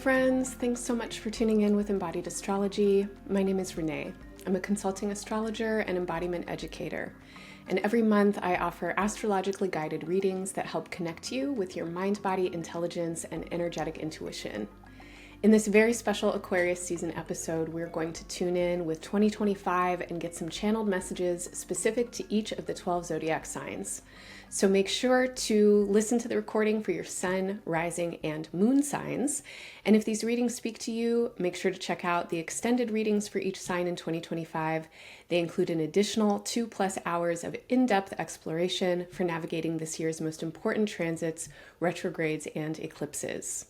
friends, thanks so much for tuning in with Embodied Astrology. My name is Renee. I'm a consulting astrologer and embodiment educator. And every month I offer astrologically guided readings that help connect you with your mind-body intelligence and energetic intuition. In this very special Aquarius season episode, we're going to tune in with 2025 and get some channeled messages specific to each of the 12 zodiac signs. So make sure to listen to the recording for your sun, rising, and moon signs. And if these readings speak to you, make sure to check out the extended readings for each sign in 2025. They include an additional 2+ hours of in-depth exploration for navigating this year's most important transits, retrogrades, and eclipses.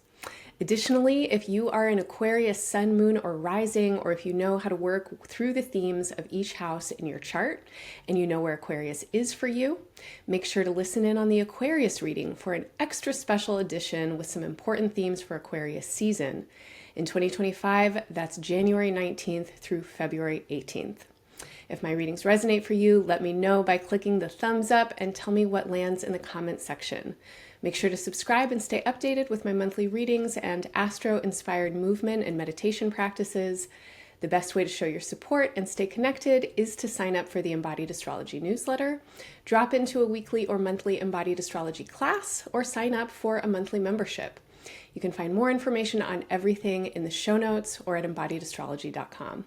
Additionally, if you are an Aquarius sun, moon, or rising, or if you know how to work through the themes of each house in your chart and you know where Aquarius is for you, make sure to listen in on the Aquarius reading for an extra special edition with some important themes for Aquarius season. In 2025, that's January 19th through February 18th. If my readings resonate for you, let me know by clicking the thumbs up and tell me what lands in the comment section. Make sure to subscribe and stay updated with my monthly readings and astro-inspired movement and meditation practices. The best way to show your support and stay connected is to sign up for the Embodied Astrology newsletter, drop into a weekly or monthly Embodied Astrology class, or sign up for a monthly membership. You can find more information on everything in the show notes or at embodiedastrology.com.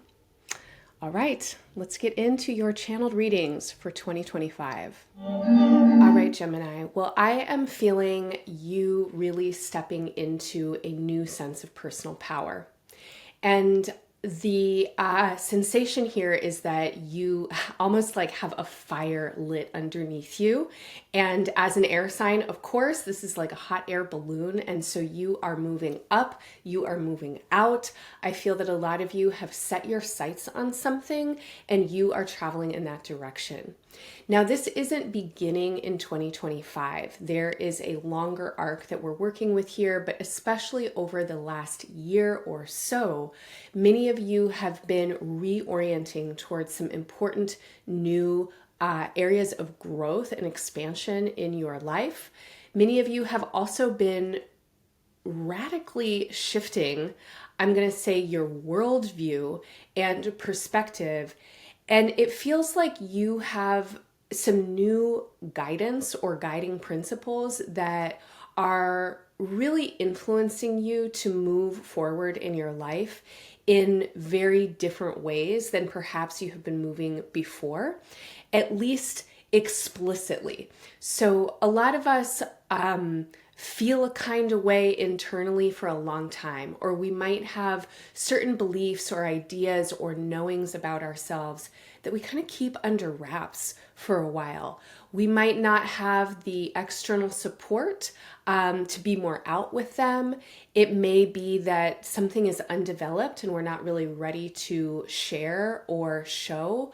All right, let's get into your channeled readings for 2025. All right, Gemini. Well, I am feeling you really stepping into a new sense of personal power. And the sensation here is that you almost like have a fire lit underneath you. And as an air sign, of course, this is like a hot air balloon. And so you are moving up, you are moving out. I feel that a lot of you have set your sights on something and you are traveling in that direction. Now, this isn't beginning in 2025. There is a longer arc that we're working with here, but especially over the last year or so, many of you have been reorienting towards some important new areas of growth and expansion in your life. Many of you have also been radically shifting, I'm going to say, your worldview and perspective. And it feels like you have some new guidance or guiding principles that are really influencing you to move forward in your life in very different ways than perhaps you have been moving before, at least explicitly. So a lot of us feel a kind of way internally for a long time, or we might have certain beliefs or ideas or knowings about ourselves that we kind of keep under wraps for a while. We might not have the external support to be more out with them. It may be that something is undeveloped and we're not really ready to share or show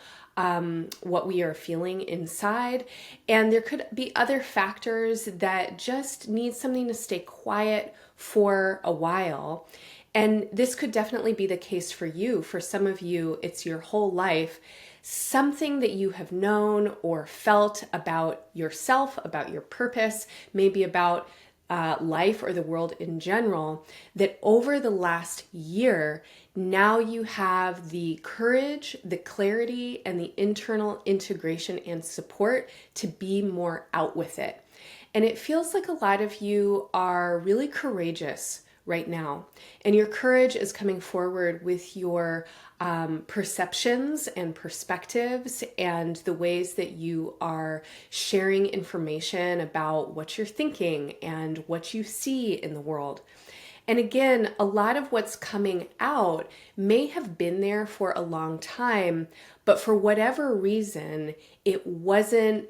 what we are feeling inside. And there could be other factors that just need something to stay quiet for a while. And this could definitely be the case for you. For some of you, it's your whole life. Something that you have known or felt about yourself, about your purpose, maybe about life or the world in general, that over the last year, now you have the courage, the clarity, and the internal integration and support to be more out with it. And it feels like a lot of you are really courageous right now. And your courage is coming forward with your perceptions and perspectives and the ways that you are sharing information about what you're thinking and what you see in the world. And again, a lot of what's coming out may have been there for a long time, but for whatever reason, it wasn't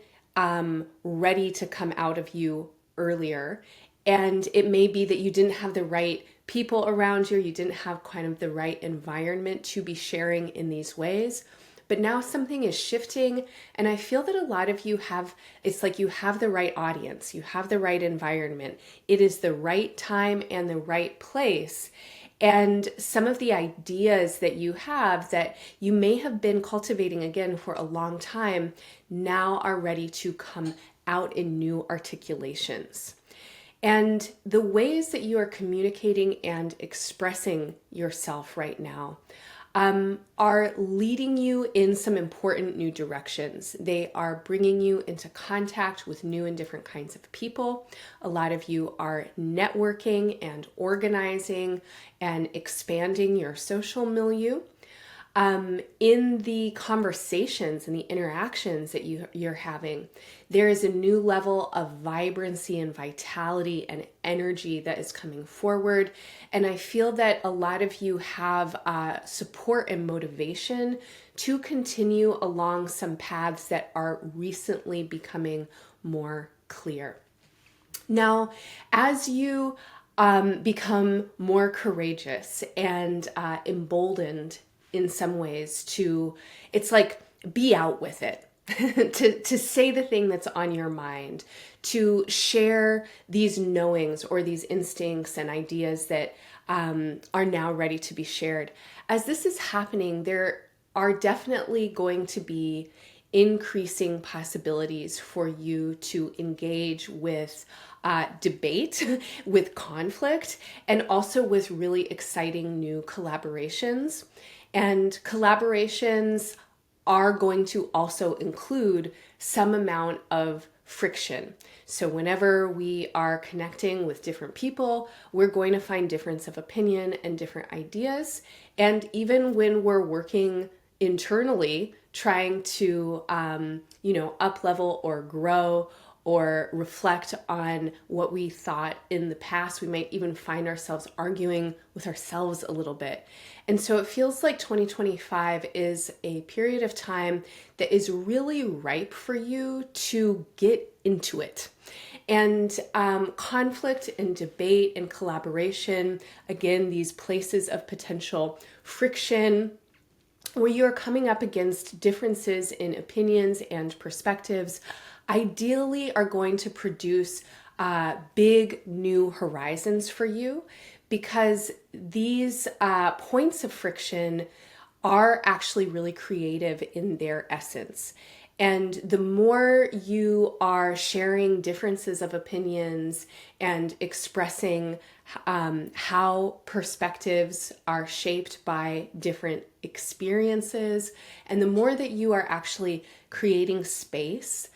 ready to come out of you earlier. And it may be that you didn't have the right people around you, you didn't have kind of the right environment to be sharing in these ways. But now something is shifting, and I feel that a lot of you have, it's like you have the right audience, you have the right environment. It is the right time and the right place. And some of the ideas that you have that you may have been cultivating again for a long time now are ready to come out in new articulations. And the ways that you are communicating and expressing yourself right now are leading you in some important new directions. They are bringing you into contact with new and different kinds of people. A lot of you are networking and organizing and expanding your social milieu. In the conversations and the interactions that you're having, there is a new level of vibrancy and vitality and energy that is coming forward. And I feel that a lot of you have support and motivation to continue along some paths that are recently becoming more clear. Now, as you become more courageous and emboldened in some ways it's like be out with it, to say the thing that's on your mind, to share these knowings or these instincts and ideas that are now ready to be shared. As this is happening, there are definitely going to be increasing possibilities for you to engage with debate, with conflict, and also with really exciting new collaborations. And collaborations are going to also include some amount of friction. So whenever we are connecting with different people, we're going to find difference of opinion and different ideas. And even when we're working internally, trying to, up level or grow or reflect on what we thought in the past, we might even find ourselves arguing with ourselves a little bit. And so it feels like 2025 is a period of time that is really ripe for you to get into it. And conflict and debate and collaboration, again, these places of potential friction, where you're coming up against differences in opinions and perspectives, ideally are going to produce big new horizons for you, because these points of friction are actually really creative in their essence. And the more you are sharing differences of opinions and expressing how perspectives are shaped by different experiences, and the more that you are actually creating space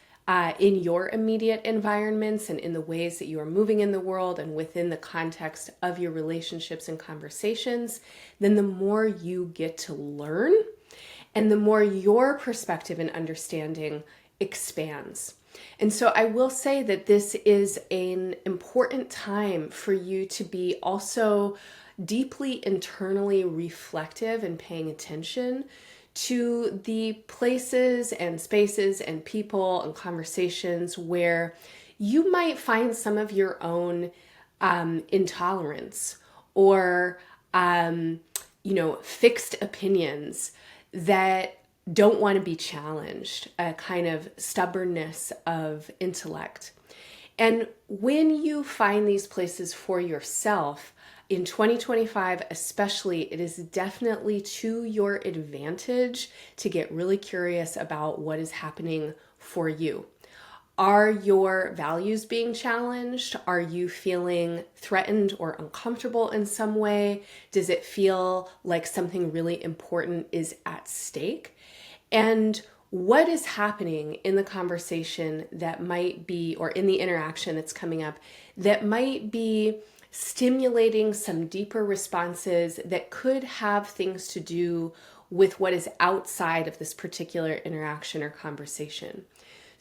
in your immediate environments and in the ways that you are moving in the world and within the context of your relationships and conversations, then the more you get to learn and the more your perspective and understanding expands. And so I will say that this is an important time for you to be also deeply internally reflective and paying attention to the places and spaces and people and conversations where you might find some of your own intolerance or fixed opinions that don't want to be challenged, a kind of stubbornness of intellect. And when you find these places for yourself, in 2025 especially, it is definitely to your advantage to get really curious about what is happening for you. Are your values being challenged? Are you feeling threatened or uncomfortable in some way? Does it feel like something really important is at stake? And what is happening in the conversation that might be, or in the interaction that's coming up, that might be stimulating some deeper responses that could have things to do with what is outside of this particular interaction or conversation?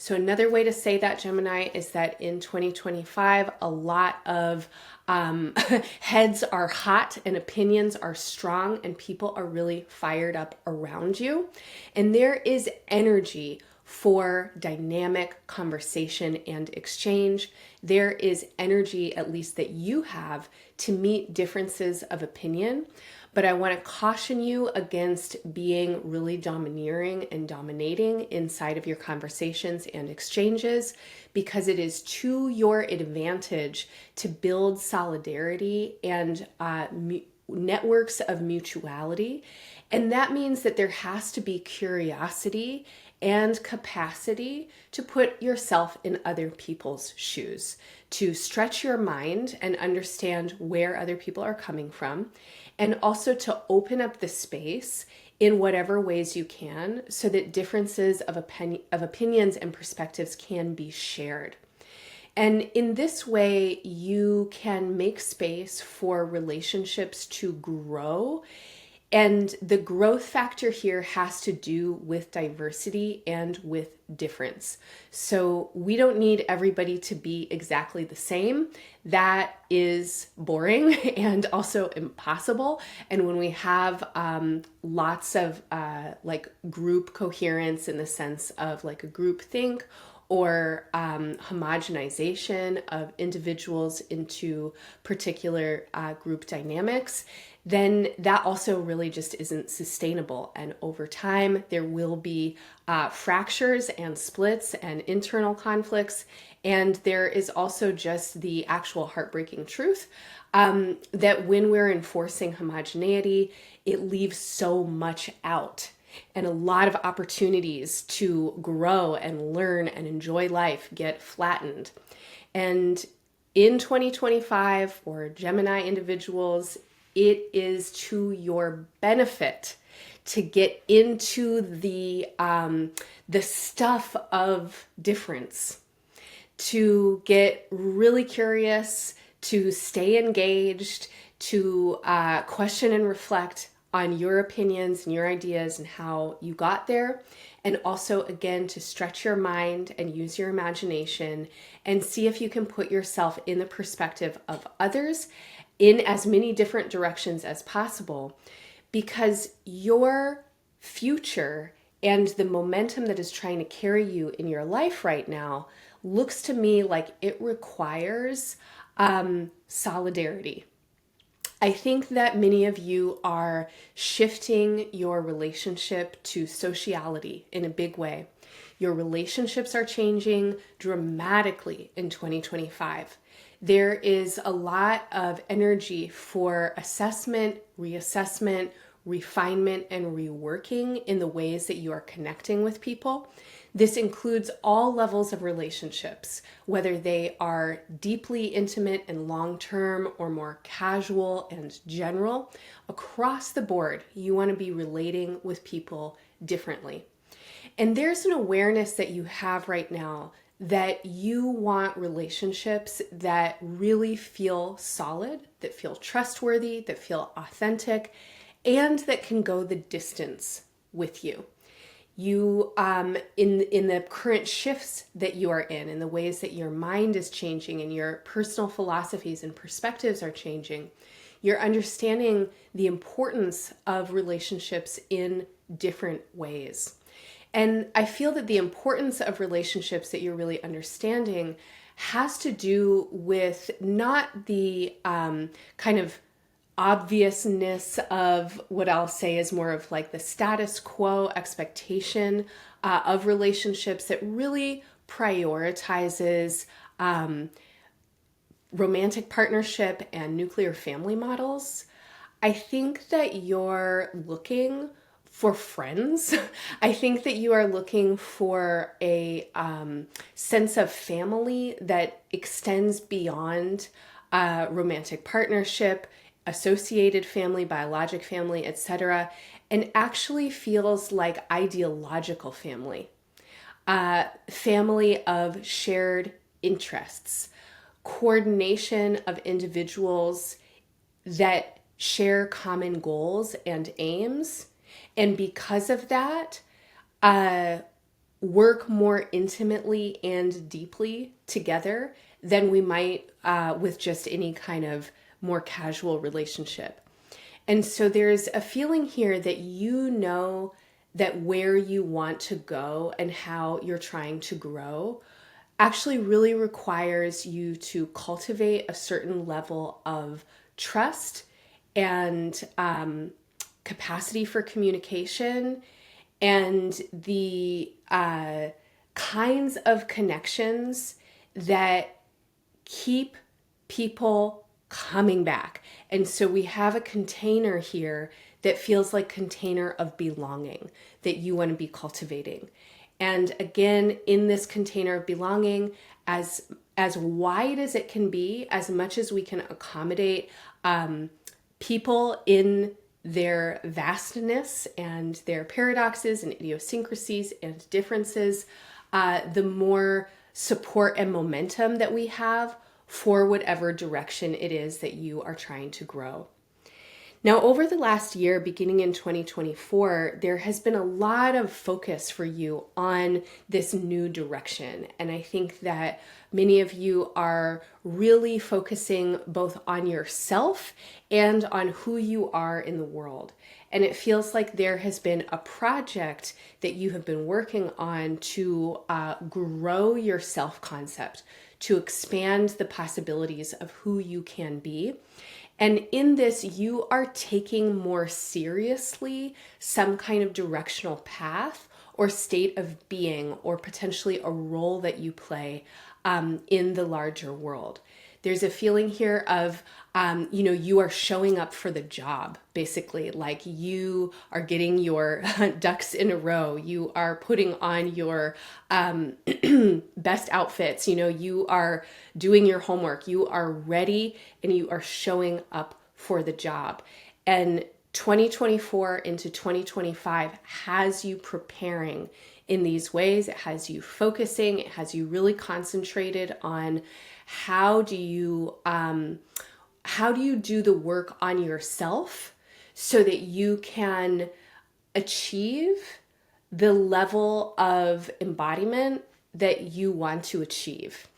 So another way to say that, Gemini, is that in 2025, a lot of heads are hot and opinions are strong and people are really fired up around you. And there is energy for dynamic conversation and exchange. There is energy, at least that you have, to meet differences of opinion. But I want to caution you against being really domineering and dominating inside of your conversations and exchanges, because it is to your advantage to build solidarity and networks of mutuality. And that means that there has to be curiosity and capacity to put yourself in other people's shoes, to stretch your mind and understand where other people are coming from, and also to open up the space in whatever ways you can so that differences of opinions and perspectives can be shared. And in this way, you can make space for relationships to grow. And the growth factor here has to do with diversity and with difference. So we don't need everybody to be exactly the same. That is boring and also impossible. And when we have lots of like group coherence in the sense of like a group think, or homogenization of individuals into particular group dynamics, then that also really just isn't sustainable. And over time, there will be fractures and splits and internal conflicts. And there is also just the actual heartbreaking truth that when we're enforcing homogeneity, it leaves so much out. And a lot of opportunities to grow and learn and enjoy life get flattened. And in 2025, for Gemini individuals, it is to your benefit to get into the stuff of difference, to get really curious, to stay engaged, to question and reflect on your opinions and your ideas and how you got there. And also, again, to stretch your mind and use your imagination and see if you can put yourself in the perspective of others in as many different directions as possible, because your future and the momentum that is trying to carry you in your life right now looks to me like it requires solidarity. I think that many of you are shifting your relationship to sociality in a big way. Your relationships are changing dramatically in 2025. There is a lot of energy for assessment, reassessment, refinement, and reworking in the ways that you are connecting with people. This includes all levels of relationships, whether they are deeply intimate and long-term or more casual and general. Across the board, you want to be relating with people differently. And there's an awareness that you have right now that you want relationships that really feel solid, that feel trustworthy, that feel authentic, and that can go the distance with you. You, in the current shifts that you are in the ways that your mind is changing and your personal philosophies and perspectives are changing, you're understanding the importance of relationships in different ways. And I feel that the importance of relationships that you're really understanding has to do with not the kind of obviousness of what I'll say is more of like the status quo expectation of relationships that really prioritizes romantic partnership and nuclear family models. I think that you're looking for friends. I think that you are looking for a sense of family that extends beyond romantic partnership, associated family, biologic family, etc., and actually feels like ideological family. Family of shared interests, coordination of individuals that share common goals and aims, and because of that, work more intimately and deeply together than we might with just any kind of more casual relationship. And so there's a feeling here that you know that where you want to go and how you're trying to grow actually really requires you to cultivate a certain level of trust and capacity for communication and the kinds of connections that keep people coming back. And so we have a container here that feels like container of belonging that you want to be cultivating. And again, in this container of belonging, as wide as it can be, as much as we can accommodate people in their vastness and their paradoxes and idiosyncrasies and differences, the more support and momentum that we have for whatever direction it is that you are trying to grow. Now, over the last year, beginning in 2024, there has been a lot of focus for you on this new direction. And I think that many of you are really focusing both on yourself and on who you are in the world. And it feels like there has been a project that you have been working on to grow your self-concept, to expand the possibilities of who you can be. And in this, you are taking more seriously some kind of directional path or state of being, or potentially a role that you play in the larger world. There's a feeling here of, you are showing up for the job, basically, like you are getting your ducks in a row. You are putting on your best outfits. You are doing your homework. You are ready and you are showing up for the job. And 2024 into 2025 has you preparing in these ways. It has you focusing. It has you really concentrated on how do you do the work on yourself so that you can achieve the level of embodiment that you want to achieve.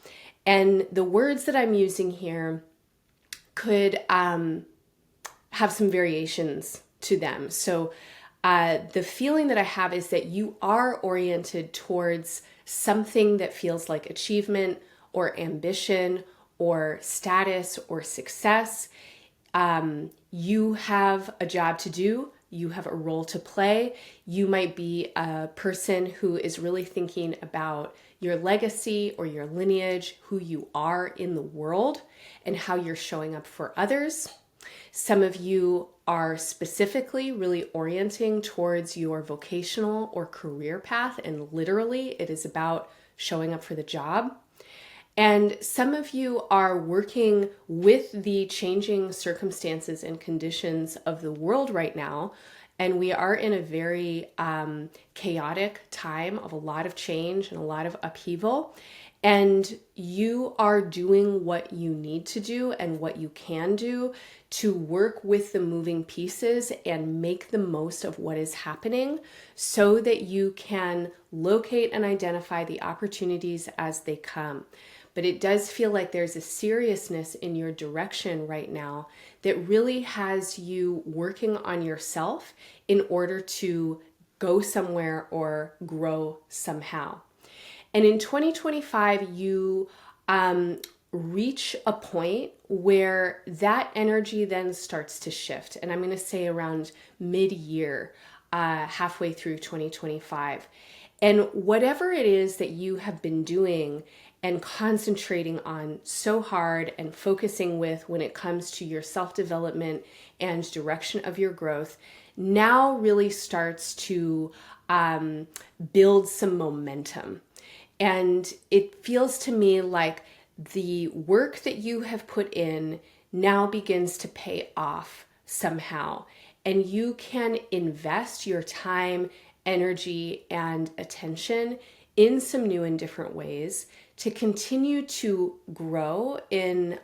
And the words that I'm using here could have some variations to them. So the feeling that I have is that you are oriented towards something that feels like achievement or ambition or status or success. You have a job to do. You have a role to play. You might be a person who is really thinking about your legacy or your lineage, who you are in the world, and how you're showing up for others. Some of you are specifically really orienting towards your vocational or career path, and literally it is about showing up for the job. And some of you are working with the changing circumstances and conditions of the world right now. And we are in a very chaotic time of a lot of change and a lot of upheaval. And you are doing what you need to do and what you can do to work with the moving pieces and make the most of what is happening so that you can locate and identify the opportunities as they come. But it does feel like there's a seriousness in your direction right now that really has you working on yourself in order to go somewhere or grow somehow. And in 2025, you reach a point where that energy then starts to shift. And I'm going to say around mid-year, halfway through 2025. And whatever it is that you have been doing and concentrating on so hard and focusing with when it comes to your self-development and direction of your growth, now really starts to build some momentum. And it feels to me like the work that you have put in now begins to pay off somehow. And you can invest your time, energy, and attention in some new and different ways to continue to grow in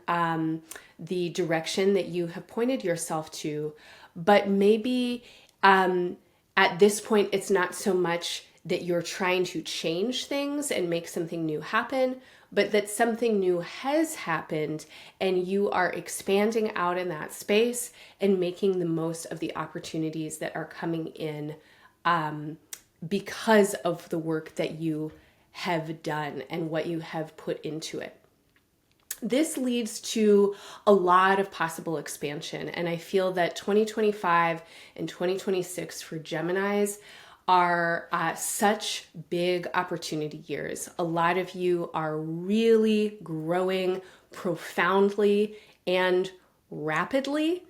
the direction that you have pointed yourself to. But maybe at this point, it's not so much that you're trying to change things and make something new happen, but that something new has happened and you are expanding out in that space and making the most of the opportunities that are coming in because of the work that you have done and what you have put into it. This leads to a lot of possible expansion, and I feel that 2025 and 2026 for Geminis are such big opportunity years. A lot of you are really growing profoundly and rapidly.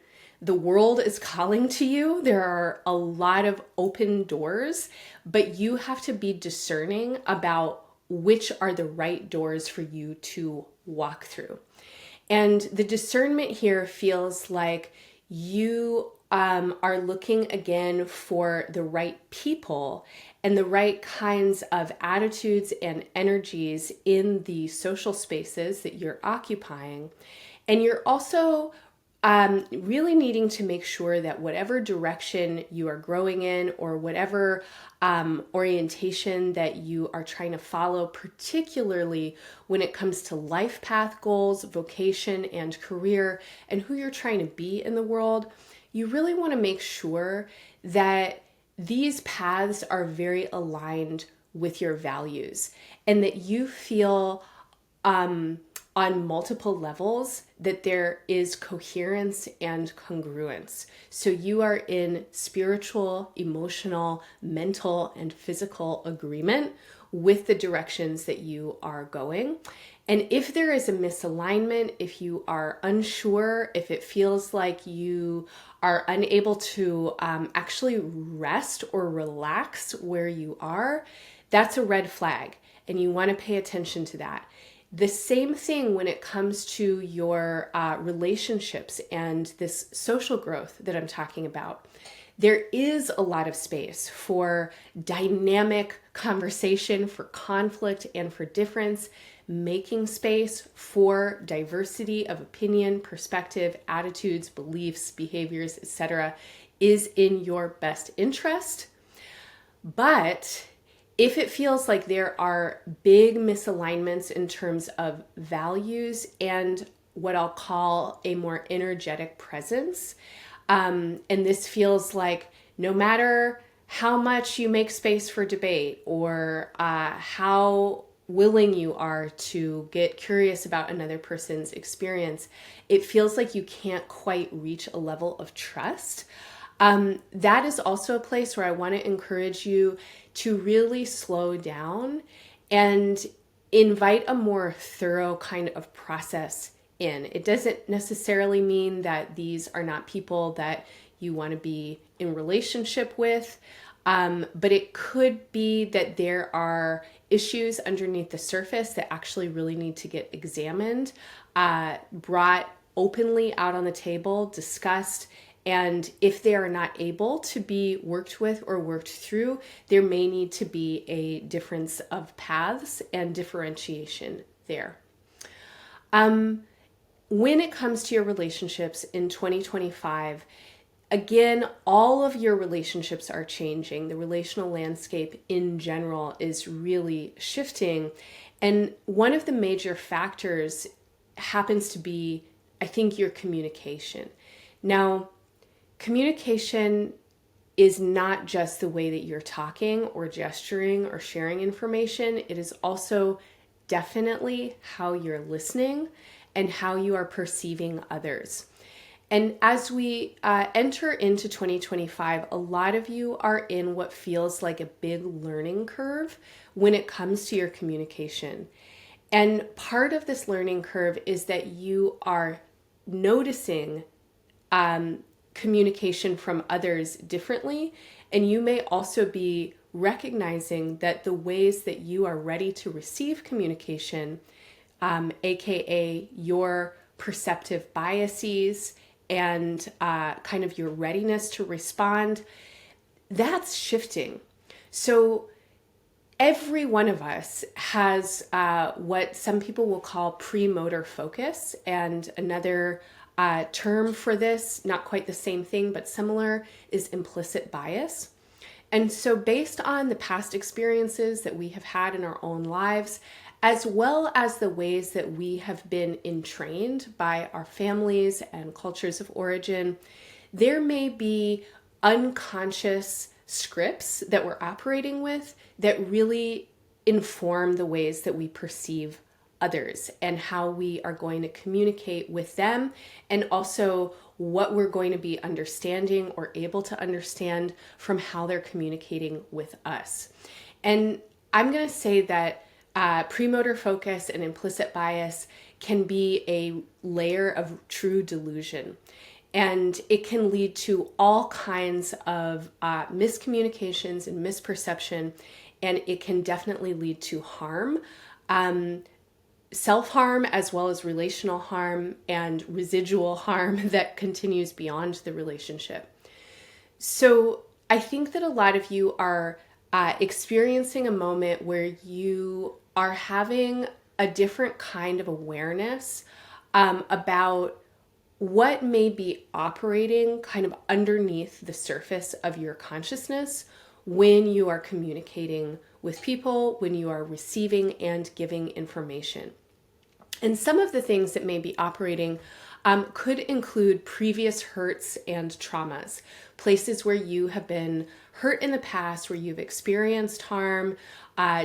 the world is calling to you. There are a lot of open doors, but you have to be discerning about which are the right doors for you to walk through. And the discernment here feels like you are looking again for the right people and the right kinds of attitudes and energies in the social spaces that you're occupying. And you're also really needing to make sure that whatever direction you are growing in, or whatever orientation that you are trying to follow, particularly when it comes to life path goals, vocation, and career, and who you're trying to be in the world, you really want to make sure that these paths are very aligned with your values, and that you feel on multiple levels that there is coherence and congruence. So you are in spiritual, emotional, mental, and physical agreement with the directions that you are going. And if there is a misalignment, if you are unsure, if it feels like you are unable to actually rest or relax where you are, that's a red flag, and you want to pay attention to that. The same thing when it comes to your relationships and this social growth that I'm talking about. There is a lot of space for dynamic conversation, for conflict, and for difference. Making space for diversity of opinion, perspective, attitudes, beliefs, behaviors, etc. is in your best interest. But if it feels like there are big misalignments in terms of values and what I'll call a more energetic presence, and this feels like no matter how much you make space for debate, or how willing you are to get curious about another person's experience, it feels like you can't quite reach a level of trust. That is also a place where I want to encourage you to really slow down and invite a more thorough kind of process in. It doesn't necessarily mean that these are not people that you want to be in relationship with, but it could be that there are issues underneath the surface that actually really need to get examined, brought openly out on the table, discussed. And if they are not able to be worked with or worked through, there may need to be a difference of paths and differentiation there. When it comes to your relationships in 2025, again, all of your relationships are changing. The relational landscape in general is really shifting. And one of the major factors happens to be, I think, your communication. Now, communication is not just the way that you're talking or gesturing or sharing information. It is also definitely how you're listening and how you are perceiving others. And as we enter into 2025, a lot of you are in what feels like a big learning curve when it comes to your communication. And part of this learning curve is that you are noticing communication from others differently. And you may also be recognizing that the ways that you are ready to receive communication, aka your perceptive biases and kind of your readiness to respond, that's shifting. So every one of us has what some people will call premotor focus, and another term for this, not quite the same thing, but similar, is implicit bias. And so based on the past experiences that we have had in our own lives, as well as the ways that we have been entrained by our families and cultures of origin, there may be unconscious scripts that we're operating with that really inform the ways that we perceive others and how we are going to communicate with them, and also what we're going to be understanding or able to understand from how they're communicating with us. And I'm going to say that premotor focus and implicit bias can be a layer of true delusion. And it can lead to all kinds of miscommunications and misperception, and it can definitely lead to harm, self-harm as well as relational harm and residual harm that continues beyond the relationship. So I think that a lot of you are experiencing a moment where you are having a different kind of awareness about what may be operating kind of underneath the surface of your consciousness when you are communicating with people, when you are receiving and giving information. And some of the things that may be operating could include previous hurts and traumas, places where you have been hurt in the past, where you've experienced harm,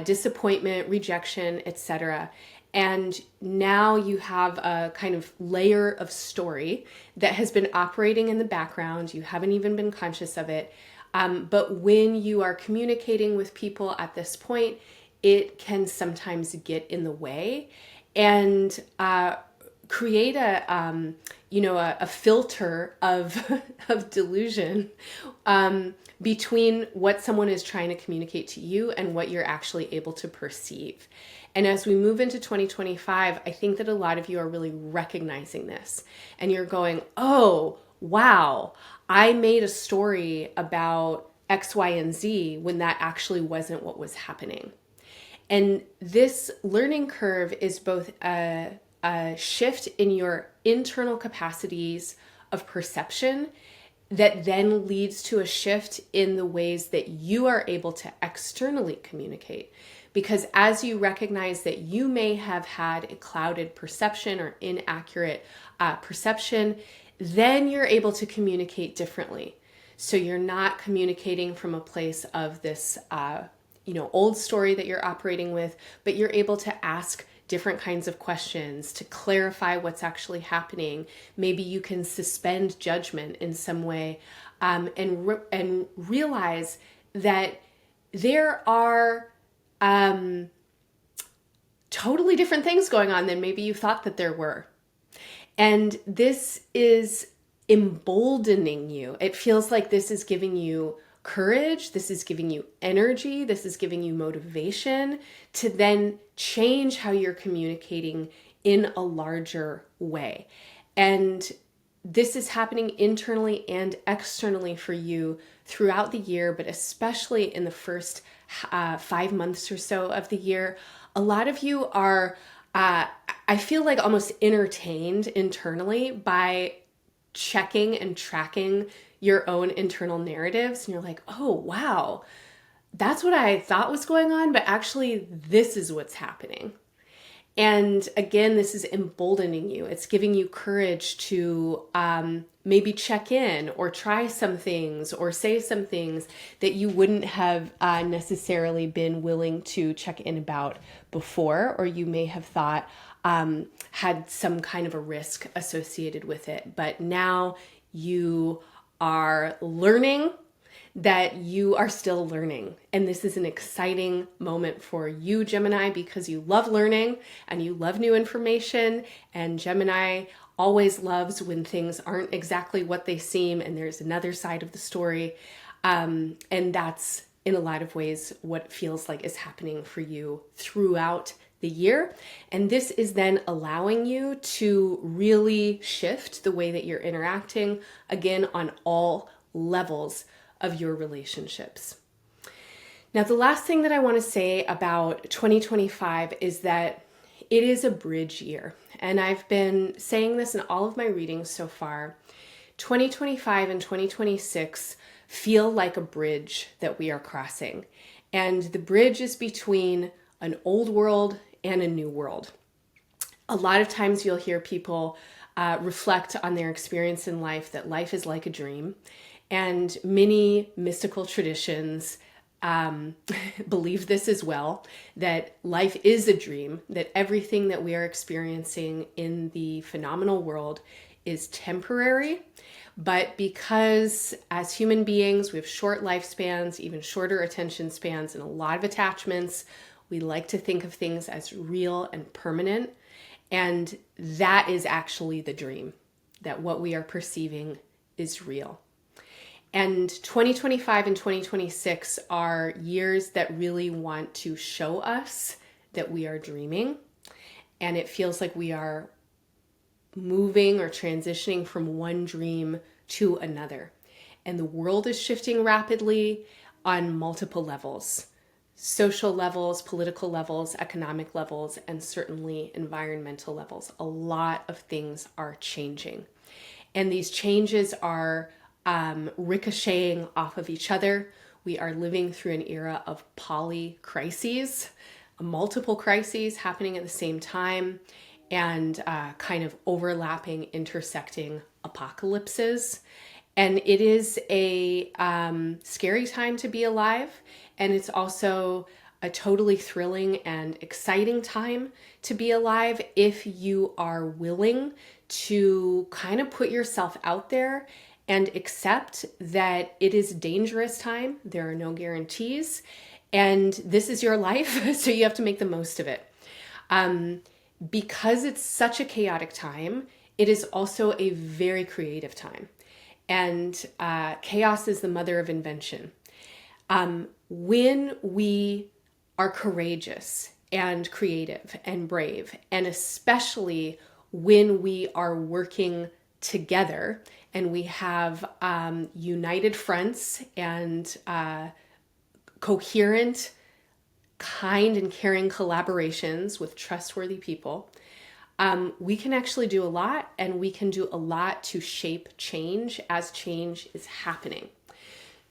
disappointment, rejection, etc. And now you have a kind of layer of story that has been operating in the background. You haven't even been conscious of it. But when you are communicating with people at this point, it can sometimes get in the way and create a filter of of delusion between what someone is trying to communicate to you and what you're actually able to perceive. And as we move into 2025, I think that a lot of you are really recognizing this, and you're going, oh, wow, I made a story about X, Y, and Z when that actually wasn't what was happening. And this learning curve is both a shift in your internal capacities of perception that then leads to a shift in the ways that you are able to externally communicate. Because as you recognize that you may have had a clouded perception or inaccurate perception, then you're able to communicate differently. So you're not communicating from a place of this old story that you're operating with, but you're able to ask different kinds of questions to clarify what's actually happening. Maybe you can suspend judgment in some way, and realize that there are totally different things going on than maybe you thought that there were. And this is emboldening you. It feels like this is giving you courage, this is giving you energy, this is giving you motivation to then change how you're communicating in a larger way. And this is happening internally and externally for you throughout the year, but especially in the first 5 months or so of the year. A lot of you are, I feel like, almost entertained internally by checking and tracking your own internal narratives. And you're like, oh, wow, that's what I thought was going on, but actually this is what's happening. And again, this is emboldening you. It's giving you courage to maybe check in or try some things or say some things that you wouldn't have necessarily been willing to check in about before, or you may have thought had some kind of a risk associated with it. But now you are learning that you are still learning. And this is an exciting moment for you, Gemini, because you love learning and you love new information. And Gemini always loves when things aren't exactly what they seem and there's another side of the story. And that's in a lot of ways what feels like is happening for you throughout the year. And this is then allowing you to really shift the way that you're interacting, again, on all levels of your relationships. Now, the last thing that I want to say about 2025 is that it is a bridge year. And I've been saying this in all of my readings so far. 2025 and 2026 feel like a bridge that we are crossing. And the bridge is between an old world and a new world. A lot of times you'll hear people reflect on their experience in life, that life is like a dream. And many mystical traditions believe this as well, that life is a dream, that everything that we are experiencing in the phenomenal world is temporary. But because as human beings, we have short lifespans, even shorter attention spans, and a lot of attachments, we like to think of things as real and permanent. And that is actually the dream. that what we are perceiving is real. And 2025 and 2026 are years that really want to show us that we are dreaming. And it feels like we are moving or transitioning from one dream to another. And the world is shifting rapidly on multiple levels. Social levels, political levels, economic levels, and certainly environmental levels. A lot of things are changing. And these changes are ricocheting off of each other. We are living through an era of polycrises, multiple crises happening at the same time, and kind of overlapping, intersecting apocalypses. And it is a scary time to be alive. And it's also a totally thrilling and exciting time to be alive if you are willing to kind of put yourself out there and accept that it is a dangerous time. There are no guarantees. And this is your life, so you have to make the most of it. Because it's such a chaotic time, it is also a very creative time. And chaos is the mother of invention. When we are courageous and creative and brave, and especially when we are working together and we have united fronts and coherent, kind and caring collaborations with trustworthy people, we can actually do a lot, and we can do a lot to shape change as change is happening.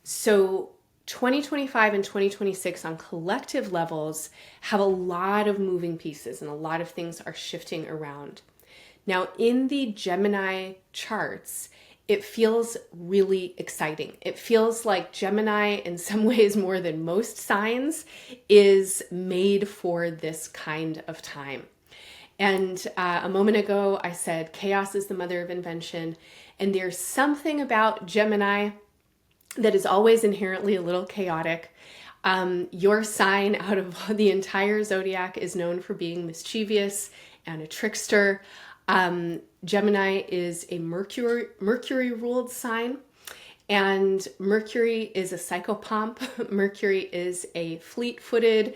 So 2025 and 2026 on collective levels have a lot of moving pieces, and a lot of things are shifting around. Now, in the Gemini charts, it feels really exciting. It feels like Gemini, in some ways more than most signs, is made for this kind of time. And a moment ago, I said chaos is the mother of invention. And there's something about Gemini that is always inherently a little chaotic. Your sign out of the entire zodiac is known for being mischievous and a trickster. Gemini is a Mercury-ruled sign, and Mercury is a psychopomp. Mercury is a fleet-footed,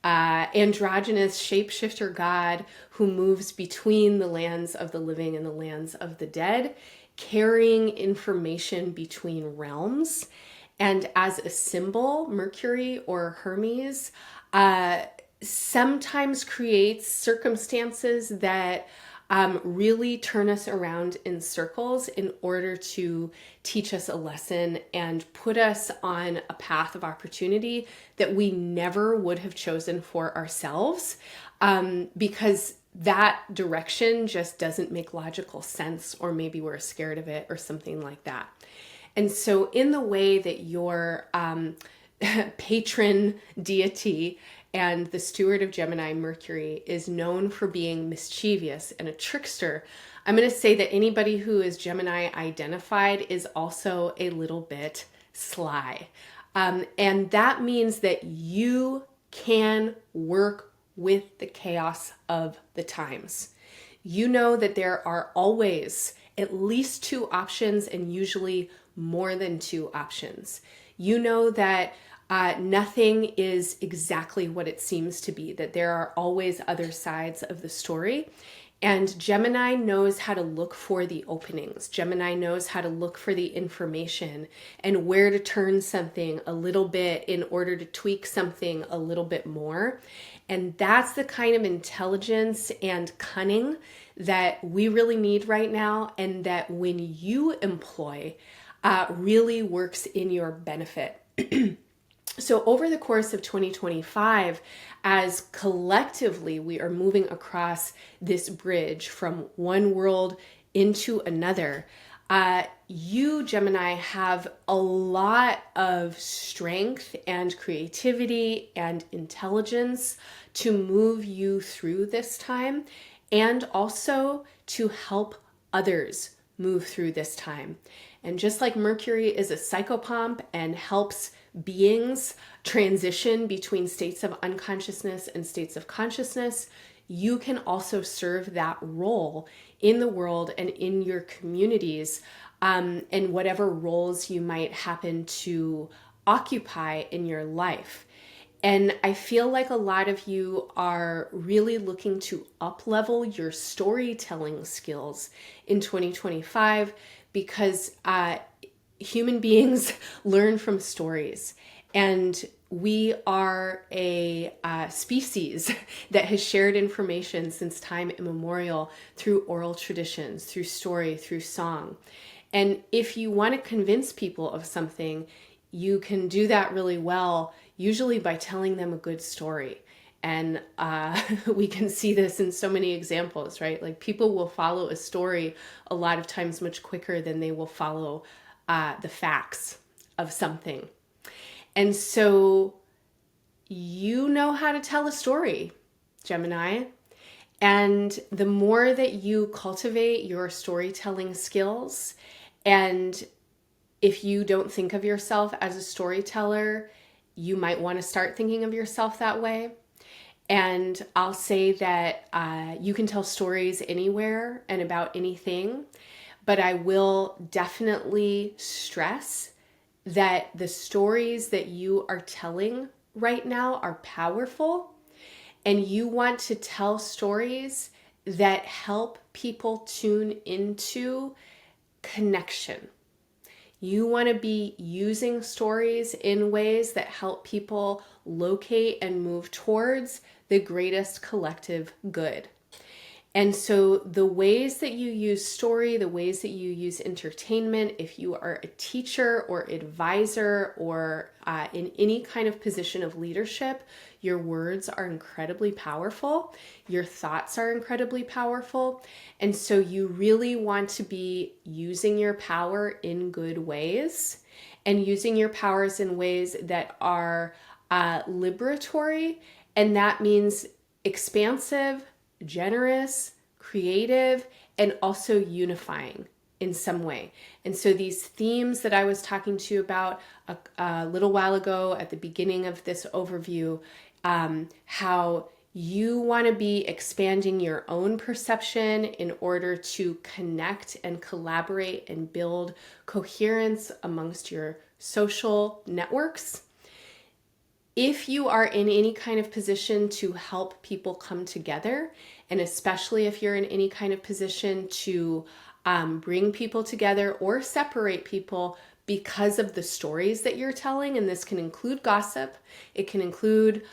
androgynous shapeshifter god who moves between the lands of the living and the lands of the dead, carrying information between realms. And as a symbol, Mercury or Hermes sometimes creates circumstances that really turn us around in circles in order to teach us a lesson and put us on a path of opportunity that we never would have chosen for ourselves, because that direction just doesn't make logical sense, or maybe we're scared of it or something like that. And so in the way that your patron deity and the steward of Gemini, Mercury, is known for being mischievous and a trickster, I'm going to say that anybody who is Gemini identified is also a little bit sly. And that means that you can work with the chaos of the times. You know that there are always at least two options, and usually more than two options. You know that nothing is exactly what it seems to be, that there are always other sides of the story. And Gemini knows how to look for the openings. Gemini knows how to look for the information and where to turn something a little bit in order to tweak something a little bit more. And that's the kind of intelligence and cunning that we really need right now, and that when you employ, really works in your benefit. So over the course of 2025, as collectively we are moving across this bridge from one world into another, you, Gemini, have a lot of strength and creativity and intelligence to move you through this time, and also to help others move through this time. And just like Mercury is a psychopomp and helps beings transition between states of unconsciousness and states of consciousness, you can also serve that role in the world and in your communities, and whatever roles you might happen to occupy in your life. And I feel like a lot of you are really looking to up-level your storytelling skills in 2025 because human beings learn from stories. And we are a species that has shared information since time immemorial through oral traditions, through story, through song. And if you want to convince people of something, you can do that really well, usually by telling them a good story. And we can see this in so many examples, right? Like people will follow a story a lot of times much quicker than they will follow the facts of something. And so you know how to tell a story, Gemini. And the more that you cultivate your storytelling skills, and if you don't think of yourself as a storyteller, you might want to start thinking of yourself that way. And I'll say that you can tell stories anywhere and about anything, but I will definitely stress that the stories that you are telling right now are powerful, and you want to tell stories that help people tune into connection. You want to be using stories in ways that help people locate and move towards the greatest collective good. And so the ways that you use story, the ways that you use entertainment, if you are a teacher or advisor or in any kind of position of leadership, your words are incredibly powerful. Your thoughts are incredibly powerful. And so you really want to be using your power in good ways and using your powers in ways that are liberatory. And that means expansive, generous, creative, and also unifying in some way. And so these themes that I was talking to you about a little while ago at the beginning of this overview, how you want to be expanding your own perception in order to connect and collaborate and build coherence amongst your social networks. If you are in any kind of position to help people come together, and especially if you're in any kind of position to bring people together or separate people because of the stories that you're telling, and this can include gossip, it can include,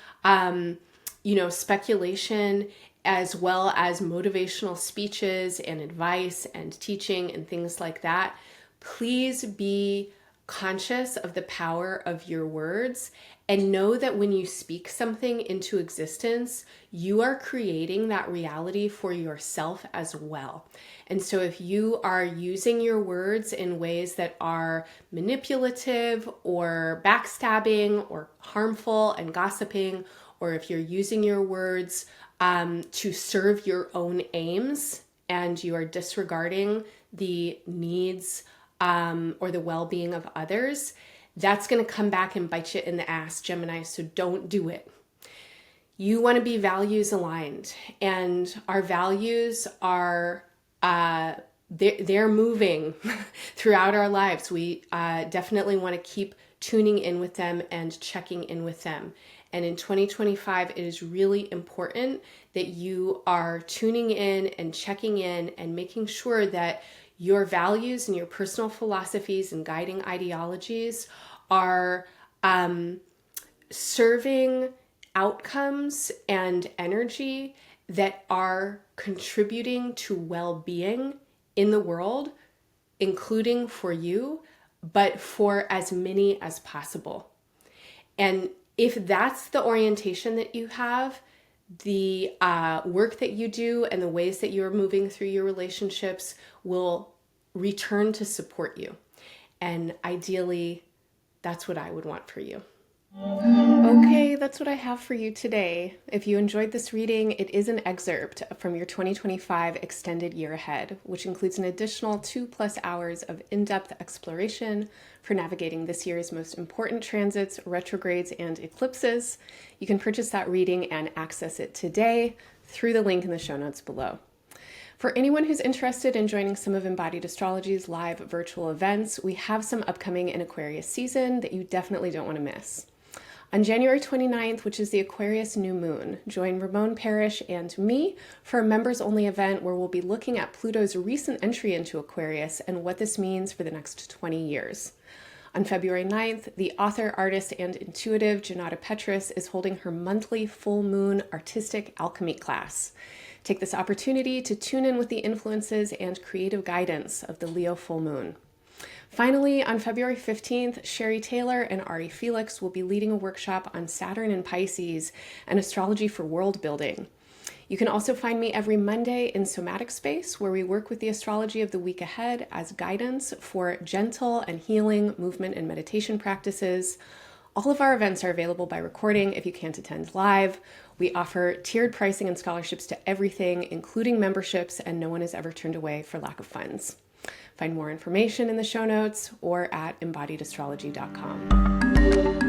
speculation, as well as motivational speeches and advice and teaching and things like that, please be conscious of the power of your words and know that when you speak something into existence, you are creating that reality for yourself as well. And so if you are using your words in ways that are manipulative or backstabbing or harmful and gossiping, or if you're using your words to serve your own aims and you are disregarding the needs or the well-being of others, that's going to come back and bite you in the ass, Gemini, so don't do it. You want to be values aligned, and our values are, they're moving throughout our lives. We definitely want to keep tuning in with them and checking in with them. And in 2025, it is really important that you are tuning in and checking in and making sure that your values and your personal philosophies and guiding ideologies are serving outcomes and energy that are contributing to well-being in the world, including for you, but for as many as possible. And if that's the orientation that you have, the work that you do and the ways that you're moving through your relationships will return to support you. And ideally, that's what I would want for you. Okay, that's what I have for you today. If you enjoyed this reading, it is an excerpt from your 2025 extended year ahead, which includes an additional 2+ hours of in-depth exploration for navigating this year's most important transits, retrogrades, and eclipses. You can purchase that reading and access it today through the link in the show notes below. For anyone who's interested in joining some of Embodied Astrology's live virtual events, we have some upcoming in Aquarius season that you definitely don't want to miss. On January 29th, which is the Aquarius new moon, join Ramon Parrish and me for a members-only event where we'll be looking at Pluto's recent entry into Aquarius and what this means for the next 20 years. On February 9th, the author, artist, and intuitive Janata Petrus is holding her monthly full moon artistic alchemy class. Take this opportunity to tune in with the influences and creative guidance of the Leo full moon. Finally, on February 15th, Sherry Taylor and Ari Felix will be leading a workshop on Saturn and Pisces and astrology for world building. You can also find me every Monday in Somatic Space, where we work with the astrology of the week ahead as guidance for gentle and healing movement and meditation practices. All of our events are available by recording if you can't attend live. We offer tiered pricing and scholarships to everything, including memberships, and no one is ever turned away for lack of funds. Find more information in the show notes or at embodiedastrology.com.